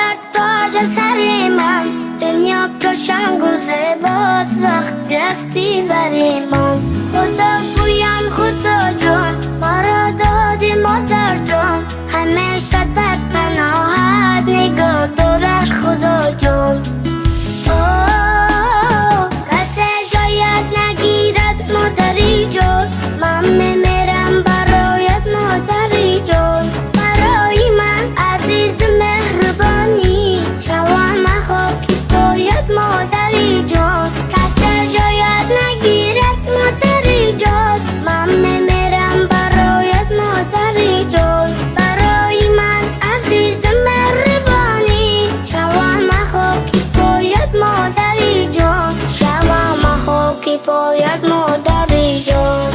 کرد تاج سر من، دنیا روشن و زیباست وقتی هستی بر من. خدا گویم خدا جان، مرا دادی مادر جان، همیشه در پناهت نگاه دارش خدا جان. کسی جایت نگیرد مادری جان، من میمیرم برایت مادری جان. برای من عزیز مهربانی، شوم خاکی پایت مادری جان. کسی جایت نگیرد مادری جان، من میمیرم برایت مادری جان. برای من عزیز مهربانی، شوم خاکی پایت مادری جان. شوم خاکی پایت مادری جان.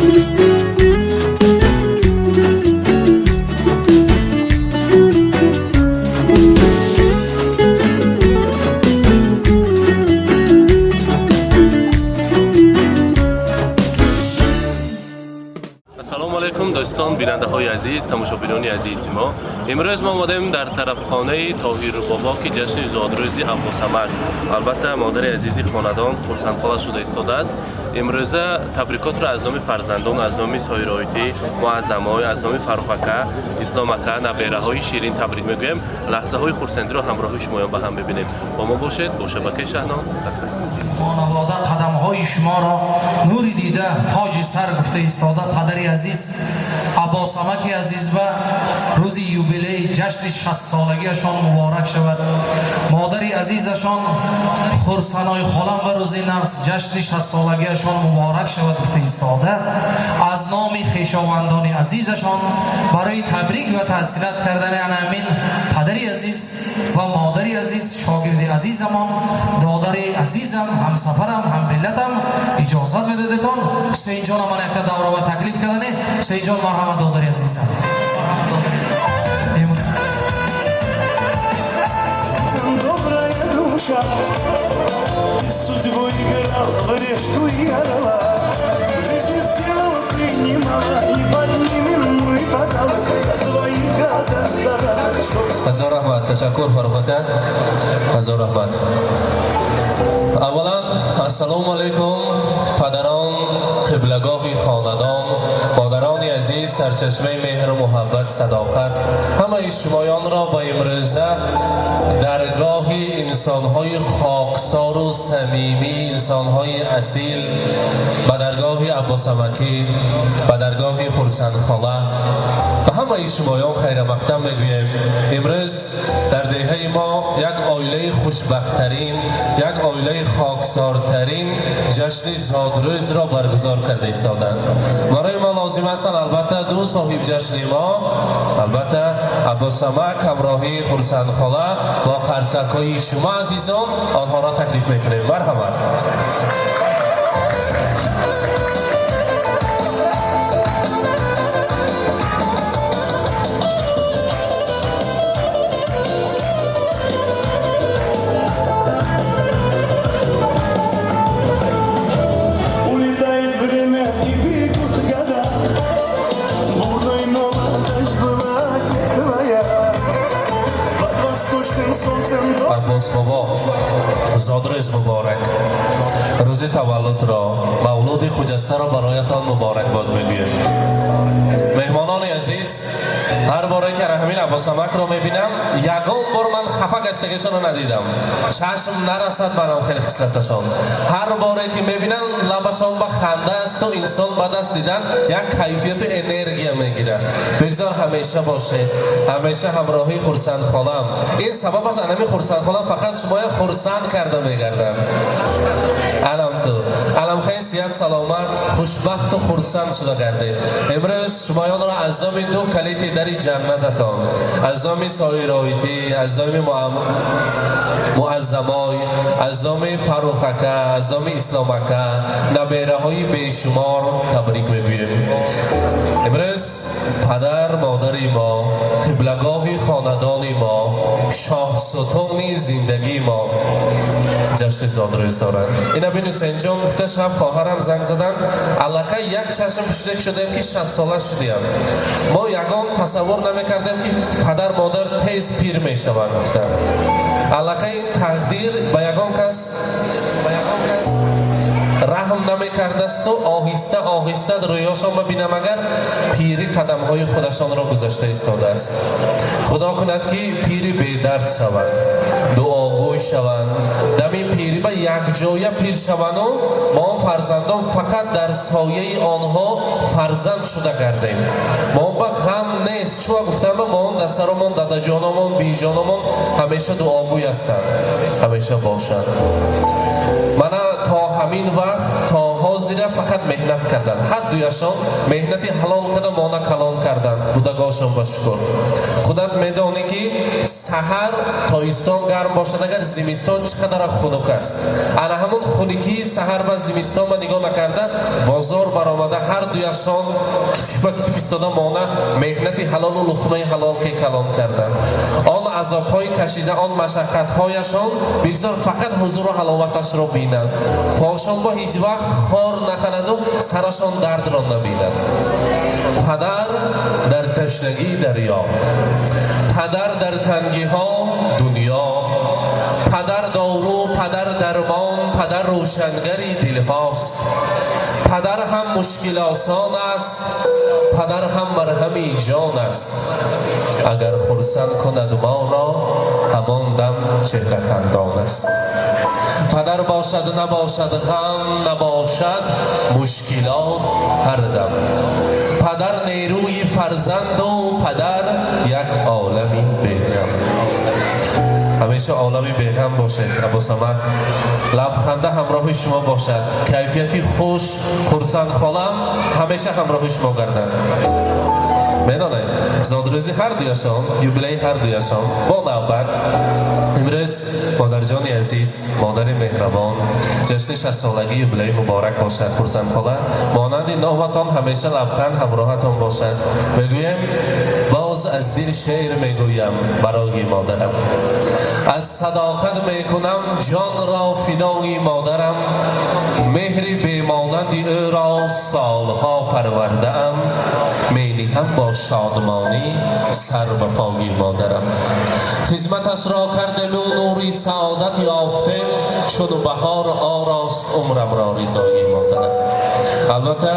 سلام علیکم دوستان، بیننده های عزیز، تماشاگران عزیز ما. امروز ما آمدیم در طرف خانه طاهر بابا که جشن زادروزی عباسمک، البته مادر عزیزی خاندان خرسندخواه شده ایستاده است. امروز تبریکات را از نام فرزندان، از نام سایرایتی معظمای، از نام فروخکه، اسلامکه، نبیره های شیرین تبریک میگویم. لحظه های خرسندی را همراه شما با هم ببینیم. با ما باشید، با شبکه شهنام رفتیم. خانواده قدم های شما را نوری دیده تاج سر گفته ایستاده. پدری عزیز عباسمک عزیز و روز یوبیلی جشن 60 سالگیشان مبارک شود. مادری عزیزشان خرسنای خالم و روز نفس جشن 60 سالگیشان مبارک شود گفته ایستاده. از نام خویشاوندان عزیزشان برای تبریک و تهنیت کردن امین پدری عزیز و مادری عزیز، شاگردی عزیزمان، دادر عزیزم، همسفرم، هم ملتم اجازت میدادتان حسین جان من یک دوره و تکلیف کردنه. حسین جان مرحمت دادری عزیزم. هزار رحمت. تشکر فروخته. هزار رحمت. اولا السلام علیکم پدران، قبلگاه خاندان، مادران عزیز، سرچشمه مهر و محبت، صداقت، همه شمایان را با امروزه درگاه انسان‌های خاکسار و صمیمی، انسان‌های اصیل، به درگاه عباسمکی، به درگاه خرسندخاله و همه شمایان خیر مقدم میگویم. امروز در دهه ما یک عائله خوشبخت‌ترین، یک عائله خاکسارترین جشن زادروز را برگزار کرده ایستادند. برای ما لازم است البته دو صاحب جشن ما، البته عباسمک همراهی خرسندخاله با قرصک‌های شما عزیزان، آنها را تکلیف میکنیم. مرحمت. عباس بابا زادروز مبارک. روز تولد را، مولود خجسته را برایتان مبارک باد میگویم. مهمانان عزیز، هر باره که همین عباسمک را میبینم یگان بار من خفه گشتگیشان را ندیدم، چشم نرسد برام خیلی خصلتشان. هر باره که میبینم لبشان با خنده است و انسان بعد از دیدن یک کیفیت و انرژی میگیره. بگذار همیشه باشه، همیشه همراهی خرسندخالم. این سبب است انمی خرسندخالم فقط شما خرسند کرده میگردن. علم تو علم خیلی صحت سلامت، خوشبخت و خرسند شده گردید. امروز شمایان را از نام دو کلید در جنتتان، از نام سایرایتی، از نام معظمای، از نام فروخکه، از نام اسلامکه، نبیره های بیشمار تبریک میگویم. امروز پدر مادر ما، قبلگاه خاندان ما، شاه ستون زندگی ما جشن زادروز دارند. اینا بین حسین جان گفته شب خواهرم زنگ زدن الکه یک چشم پشتک شدیم که 60 ساله شدیم. ما یگان تصور نمیکردیم که پدر مادر تیز پیر میشوند. گفتن аллакай ин тақдир ба ягон кас раҳм намекардасту оҳиста оҳиста рӯёшон бибинам агар пири қадамҳои худашонро гузашта истодааст. худо кунад ки пири бедард шаванд, дуогӯй шаванд, дами пири ба якҷоя пир шаванду мо фарзандон фақат дар сояи онҳо фарзанд шуда гардем. мо ба ғам нест, чуа гуфтам ба мо дасаромон дадаҷономон биҷономон ҳамеша дуогӯй ҳастанд, ҳамеша бошанд. мана то ҳамин вақт то ҳозира фақат меҳнат карданд, ҳар дуяшон меҳнати ҳалол када мона калон карданд. будагошон ба шукр. худат медонӣ ки саҳар тоистон гарм бошад, агар зимистон чӣ қадар хунук аст. ана ҳамун хунукии саҳар ва зимистон ба нигоҳ накарда бозор баромада ҳар дуяшон китиф ба китиф истода мона меҳнати ҳалолу луқмаи ҳалол ки калон карданд. он азобҳои кашида, он машаққатҳояшон бигзор фақат ҳузуру ҳаловаташро бинанд. пошонбо ҳеҷ вақт хор наханаду сарашон дардро набинад. падар дар ташнагии дарьё, падар дар тангиҳо дунё, падар дору, падар дармон, падар рӯшангари дилҳост. падар ҳам мушкил осон аст, падар ҳам марҳами ҷон аст. агар хурсанд кунад моро ҳамон дам чеҳра хандон аст. падар бошад набошад ғам, набошад мушкилот ҳар дам. падар нерӯи фарзанду падар як олами беғам. ҳамеша олами беғам бошед. абосамак лабханда ҳамроҳи шумо бошад. кайфияти хуш хурсанд холам ҳамеша ҳамроҳи шумо гардад. медонед зодрӯзи ҳар дуяшон, юбилеи ҳар дуяшон бо навбат. имрӯз модарҷони азиз, модари меҳрабон, ҷашни 60-солаги юбилеи муборак бошад. хурсандхола монанди номатон ҳамеша лабханд ҳамроҳатон бошад. мегӯем боз аз дил шеър мегӯям барои модарам. аз садоқат мекунам ҷонро фидои модарам. меҳри бемонанди ӯро солҳо парвардаам. мениҳам бо шодмонӣ сар ба пои модарам. хизматашро кардему нури саодат ёфтем. чун баҳор орост умрамро ризои модарам. албатта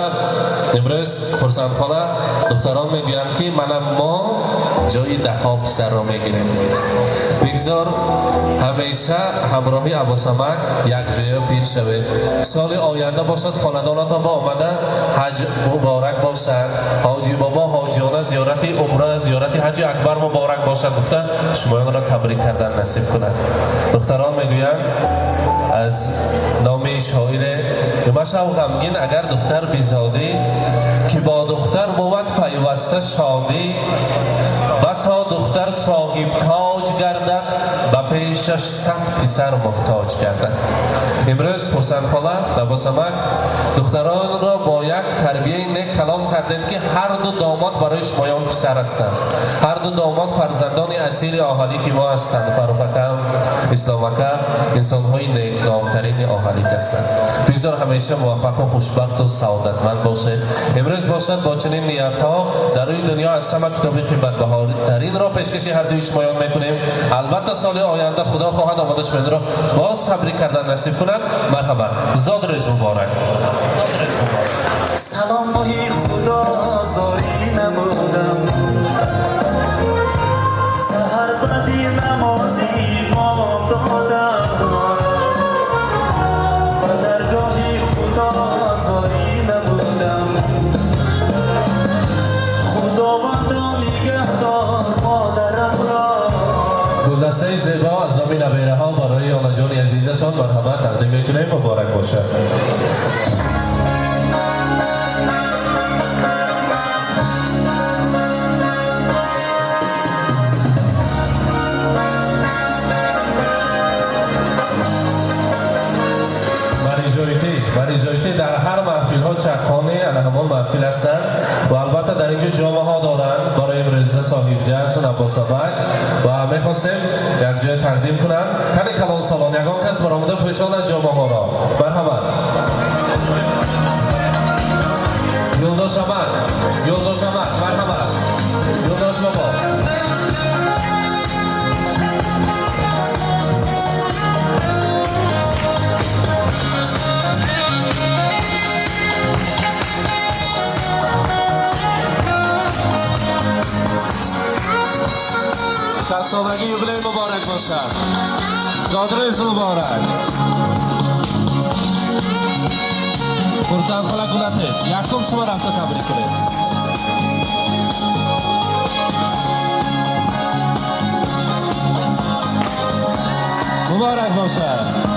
имрӯз хурсандхона духтарон мегӯянд ки манам мо ҷои даҳо писарро мегирем. бигзор ҳамеша ҳамроҳи абосамак якҷоя пир шавед. соли оянда бошад хонадонатон ба омада ҳаҷ муборак бошад. ҳоҷи бобо ҳоҷиона зиёрати умра, зиёрати ҳаҷи акбар муборак бошад. гуфта шумоёнро табрик кардан насиб кунад. духтарон мегӯянд аз номи шоире юмашав ғамгин агар духтар бизодӣ ки бо духтар бувад пайваста шодӣ. басо духтар соҳибтоҷ гардад ба пешаш 100 писар муҳтоҷ гардад. имрӯз хурсандхола абосамак духтаронро бо як тарбияи нек калон кардед ки ҳар ду домод барои шумоён писар ҳастанд. ҳар ду домод фарзандони асили оҳалӣ ки мо ҳастанд. фарухакам, исломака инсонҳои некномтарини оҳалик ҳастанд. бигзор ҳамеша муваффақу хушбахту саодатманд бошед. имрӯз бошад бо чунин ниятҳо дар рӯи дунё аз ҳама китоби қиматбаҳотаринро пешкаши ҳардуи шумоён мекунем. албатта соли оянда худо хоҳад омода шумоёнро боз табрик кардан насиб кунад. марҳабат, зод рӯз муборак. саломои худо зорӣ намудам. саҳар баъди намози имом додам. ба даргоҳи худо зорӣ намудам. худовандо нигоҳдор модарамро. гулдастаи зебо аз номи набераҳо барои онаҷони азизашон марҳамат тақдим мекунем. муборак бошад. бариҷоитӣ дар ҳар маҳфилҳо чаққони ана ҳамон маҳфил ҳастанд ва албатта дар инҷо ҷомаҳо доранд барои имрӯза соҳибҷашн абосамак ва мехостем якҷоя тақдим кунанд. каме калон салон ягон кас баромада пӯшонад ҷомаҳоро. марҳамат. юлдошамак, юлдошамак, марҳамат. юлдош бобо. مبارک باشد. زادروز مبارک. خورسند خاله گلته یکم شما رفته تبریک کنید. مبارک باشد.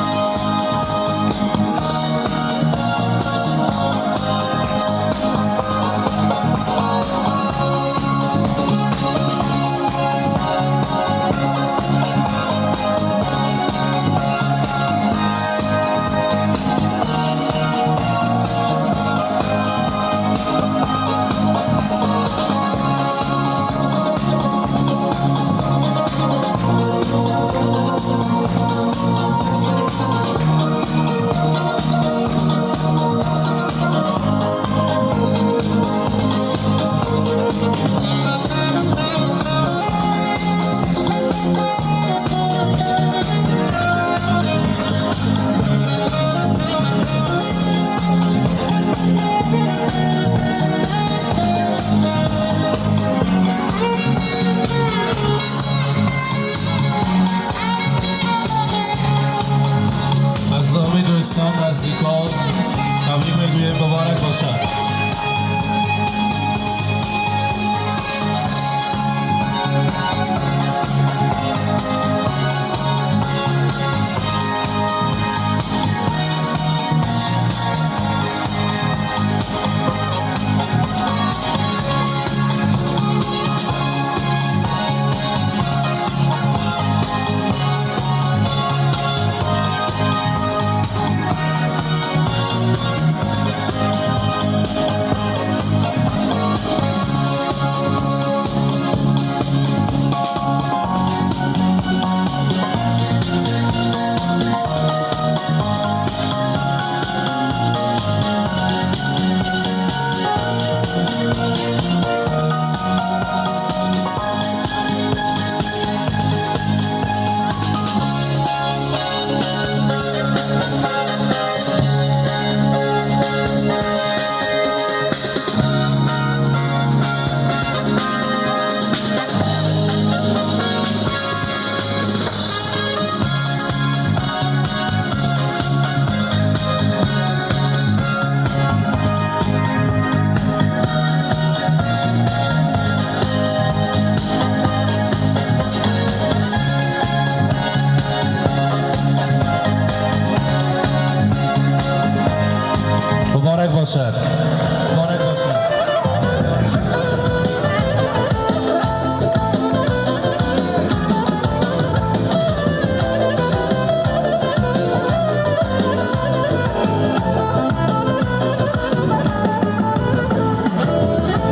دوستان نزدیکان تبریک میگویم مبارک باشد. مبارک باشد. مبارک باشد.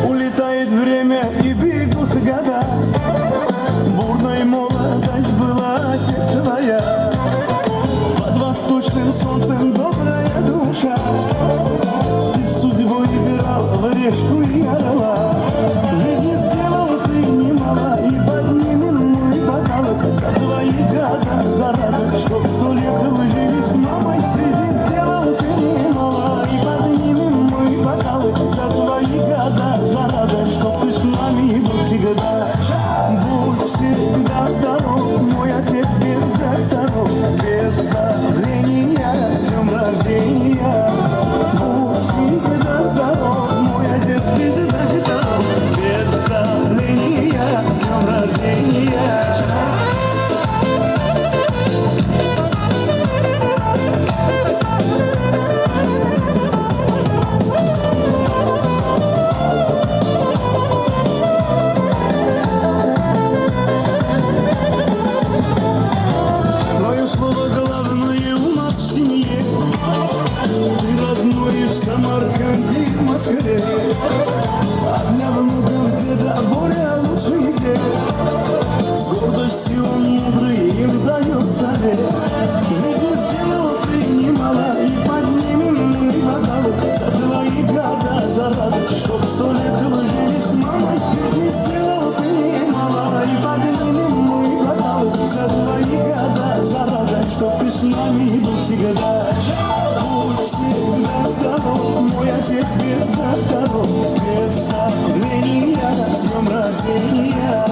Улетает время и бегут года. Бурная молодость была текстовая. Под восточным солнцем добрая душа. Ты судьбой играл в решку и орла. Жизни сделал ты немало, и поднимем мой бокал за твои года, за радость, чтоб 100 лет вы жили с мамой. Жизни сделал ты немало, и поднимем мой бокал за твои года, за радость, чтоб ты с нами был всегда. Будь всегда здоров, мой отец без докторов, без давления, с днем рождения. Будь всегда здоров, мой отец без докторов, без давления, с днем рождения. Твое слово главное у нас в семье. Ты родной в Самарканде и в Москве. А для внуков деда более лучший дед. С гордостью он мудрый им дает совет. Жизнь сделал ты немало, и поднимем мы бокал за твои года, за радость, чтоб 100 лет вы жили с мамой. Жизнь сделал ты немало, и поднимем мы бокал за твои года, за радость, чтоб ты с нами был всегда. Будь всегда здоров, мой отец без докторов, без давления, с днем рождения.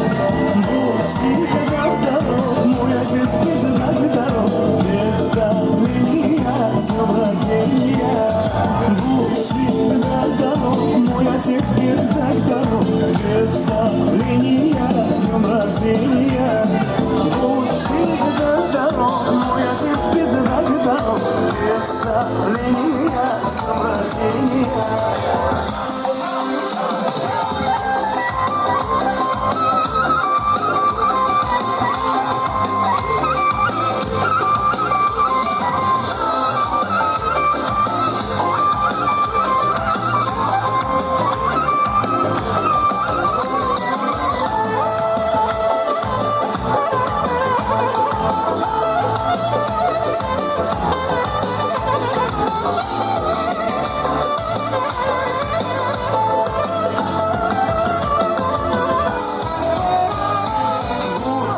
Будь всегда здоров, мой отец без здоров, без давления, с днем рождения. Будь всегда здоров, мой отец без докторов, без давления, с днем рождения. Будь всегда здоров, мой отец без докторов, без давления, с днем рождения.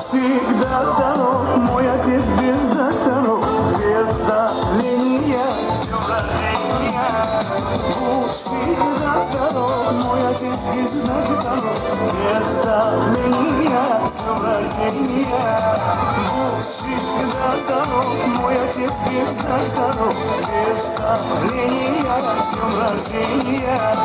Всегда здоров, мой отец без докторов, без давления, с днем рождения. Будь всегда здоров, мой отец без докторов, без давления, с днем рождения. Будь всегда здоров, мой отец без докторов, без давления, с днем рождения.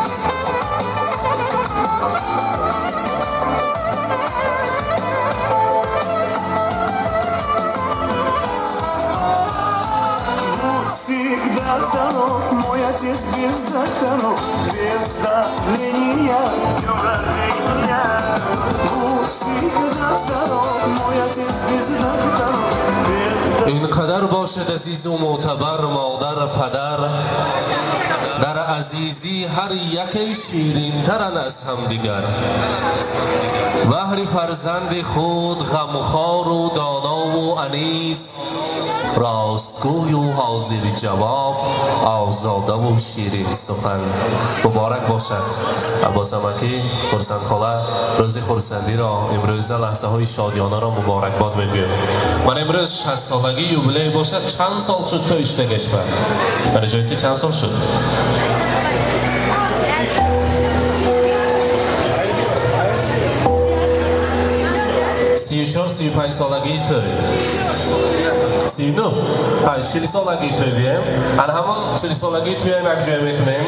Всегда здоров, мой отец без докторов, без давления, с днем рождения. Будь всегда здоров, мой отец без докторов, без давления. اینقدر باشد عزیز و معتبر مادر پدر در عزیزی هر یکی شیرین ترن از همدیگر بهر فرزند خود غمخوار و دانا و انیس راستگوی و حاضر جواب آزاده و شیرین سخن مبارک باشد. عباس امکی خرسند خاله روز خرسندی را امروز لحظه های شادیانه را مبارکباد میگویم. من امروز 60 سالگی یوبیلی باشد. چند سال شد تو اشتگش بر؟ در جایتی چند سال شد؟ 34-35 سالگی توی 39 40 سالگی توی بیم همون 40 سالگی توی هم یک جای میکنیم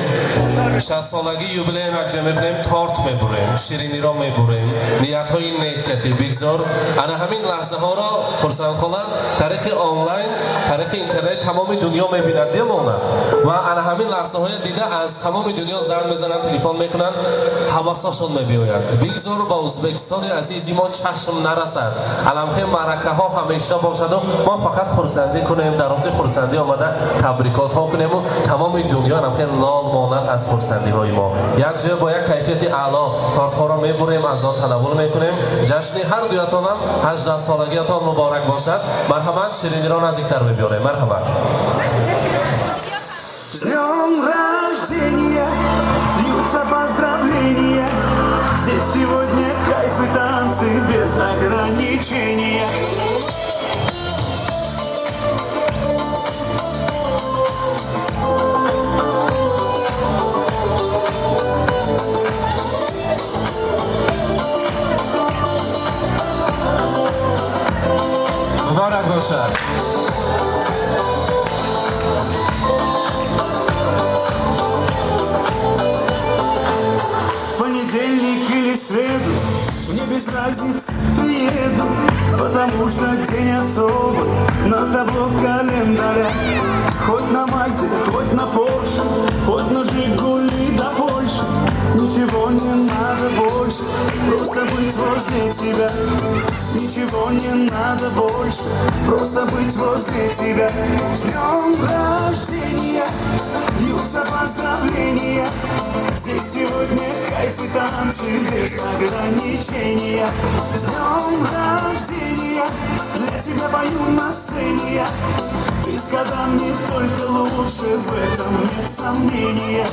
60 سالگی یوبیلی هم یک جای میکنیم تارت میبریم شیرینی را میبریم نیت های نیکتی بگذار همین لحظه ها را خرسند خاله طریق آنلاین طریق اینترنت تمام دنیا میبیند دیمونه و همین لحظه های دیده از تمام دنیا زنگ میزنن تلفن میکنن حواسشون میبیاید بگذار با ازبکستان عزیزی ما چشم نرسد علمخه معرکه ها همیشه باشد و ما فقط خرسندی کنیم در روز خرسندی آمده تبریکات ها کنیم و تمام دنیا علمخه لال مانند از خرسندی های ما یک جای با یک کیفیت اعلی تارت ها را میبریم از آن تناول میکنیم جشن هر دویتان هم 18 سالگیتان مبارک باشد مرحبا شیرینی را نزدیکتر میبریم مرحبا С днем рождения льются поздравления. Здесь сегодня кайф и танцы без ограничения. مبارک باشد Понедельник или среду, мне без разницы приеду, потому что день особый на табло календаря. Хоть на Мазде, хоть на Порше, хоть на Жигули до Польши, ничего не надо больше, просто быть возле тебя. Ничего не надо больше, просто быть возле тебя. С днем рождения льются поздравления. Здесь сегодня кайф и танцы без ограничения. С днем рождения для тебя пою на сцене я. Ты с годами только лучше, в этом нет сомнения.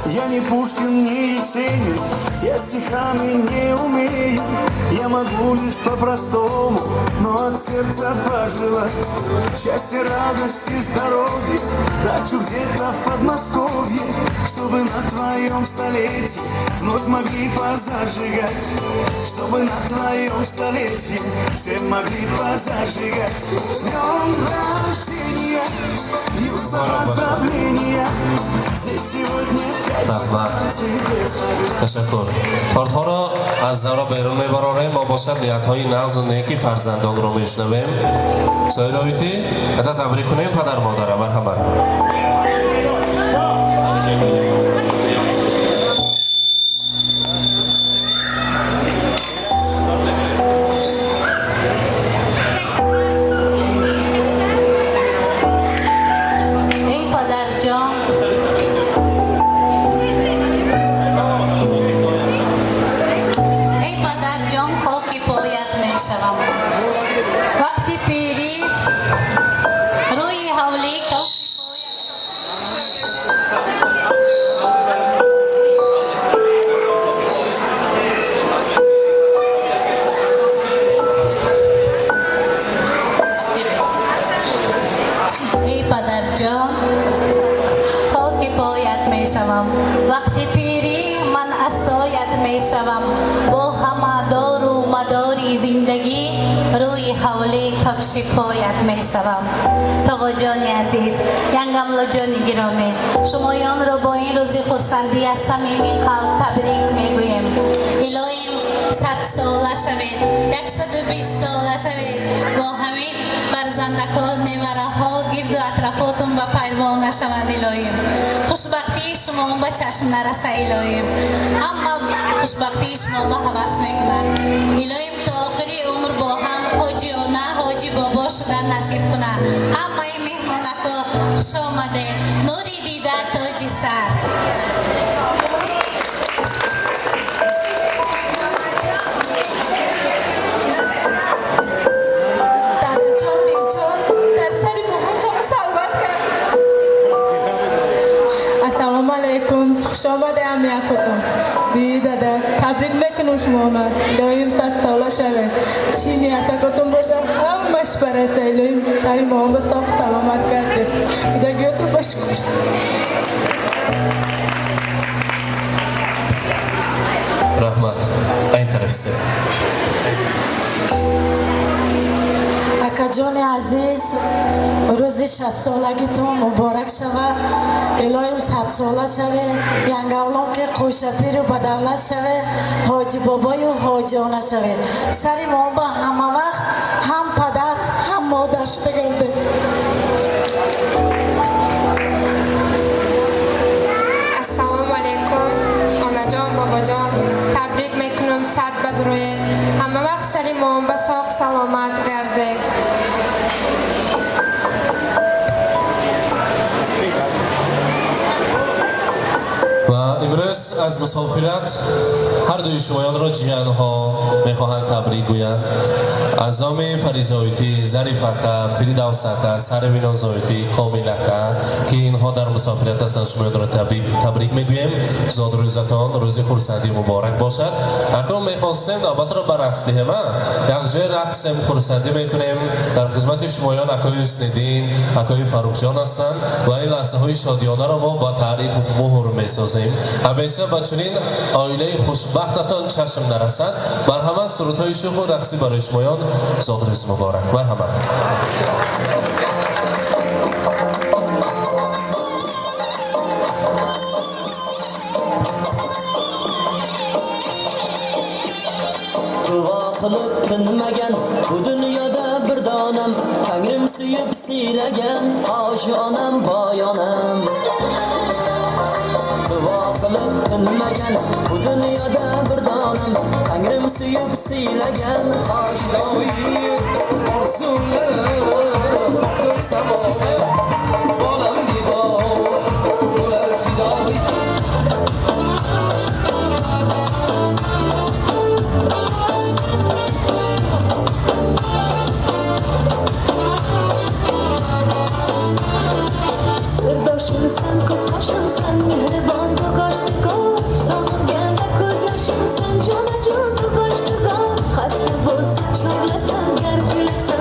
Я не Пушкин, не Есенин, я стихами не умею. Я могу лишь по-простому, но от сердца пожелать счастья, радости, здоровья. Хочу где-то в Подмосковье, чтобы на твоем столетии вновь могли позажигать. Чтобы на твоем столетии все могли позажигать. С днем рождения, льются поздравления. Здесь сегодня تشکر. تارت‌ها را از دورا بیرون میبراریم و باشد نیت‌های نغز و نیکی فرزندان رو میشنویم. سایرایتی حتی تبریک کنیم پدر مادر. مرحبا. وقتی پیری روی حولی کفشی ای پدر جان خاک پایت می شوم. وقتی پیری من اسایت می شوم. با همه دار و مداری زندگی روی حوله کفش پایت می شوم. تقا جان عزیز، ینگملو جان گرامی، شمایان را با این روز خرسندی از صمیم قلب تبریک می گویم. الهیم 100 ساله شوید، 120 ساله شوید، با همین فرزندکان نمره ها گرد و اطرافاتون به پروانه شوند. الهیم خوشبختی شما به چشم نرسه. الهیم اما خوشبختی شما به حوث میکنن. الهیم تا آخری عمر با هم حاجی و نه حاجی بابا شدن نصیب کنن. اما این مهمانکا خوش آمده، نوری دیده تاجی سر. خوش آمده امیکتون دیده تبریک میکنم شما را. الهیم 100 ساله شوه، چی نیتکتون باشه همش برسه. الهیم تری ما هم صاف سلامت کرده. دیدگیتون بشکر. رحمت این طرف است. اکا جان عزیز، روز 60 سالگیتون مبارک شود. الهیم 100 ساله شوه. ینگ اولام که خوشپیر و بدولت شوه، حاجی بابای و حاجیانه شوه. سری ما با همه وقت هم پدر هم مادر شده گرده. السلام علیکم آنا جان بابا جان، تبریک میکنم 100 بدروی. همه وقت سری ما به ساق سلامت گرده. و امروز از مسافرت هر دوی شمایان را جیانها میخواهند تبریک گویند. از نام فریزایتی، ظریفکا، فریدوسکا، سروینان زایتی، کامیلکا که اینها در مسافرت هستند شمایان را تبریک میگوییم. زاد روزتان روز خرسندی مبارک باشد. اکنون میخواستیم دعوت را به رقص دهیم. یک جای رقص خرسندی میکنیم. در خدمت شمایان اکای حسن‌الدین، اکای فروخجان هستند و این لحظه های شادیانه را ما با تعریف و مهر میسازیم. همیشه با چنین عائله خوشبختتان چشم نرسد. مرحمت سرودهای شوخ و رقصی برای شمایان. زاد روز مبارک. مرحمت. Duo qilib tinmagan bu dunyoda bir donam, Tangrim suyib siylagan oshi onam boy onam. Duo qilib tinmagan bu dunyoda bir donam, Tangrim suyib siylagan oshi onam. Sirdoshimsan, ko'zqoshimsan, mehribon go'goshtigon, sog'inganda ko'z yoshimsan, jonajon go'goshtigon. Xasta bo'lsam chog'lasam, gar kulasan.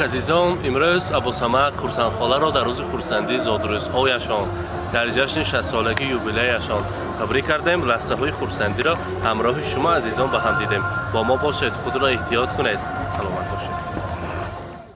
عزیزان، امروز ابوسمک خرسندخاله را در روز خرسندی زادروزهایشان در جشن 60 سالگی یوبیلیشان تبریک کردیم. لحظه های خرسندی را همراه شما عزیزان با هم دیدیم. با ما باشید، خود را احتیاط کنید. سلامت باشید.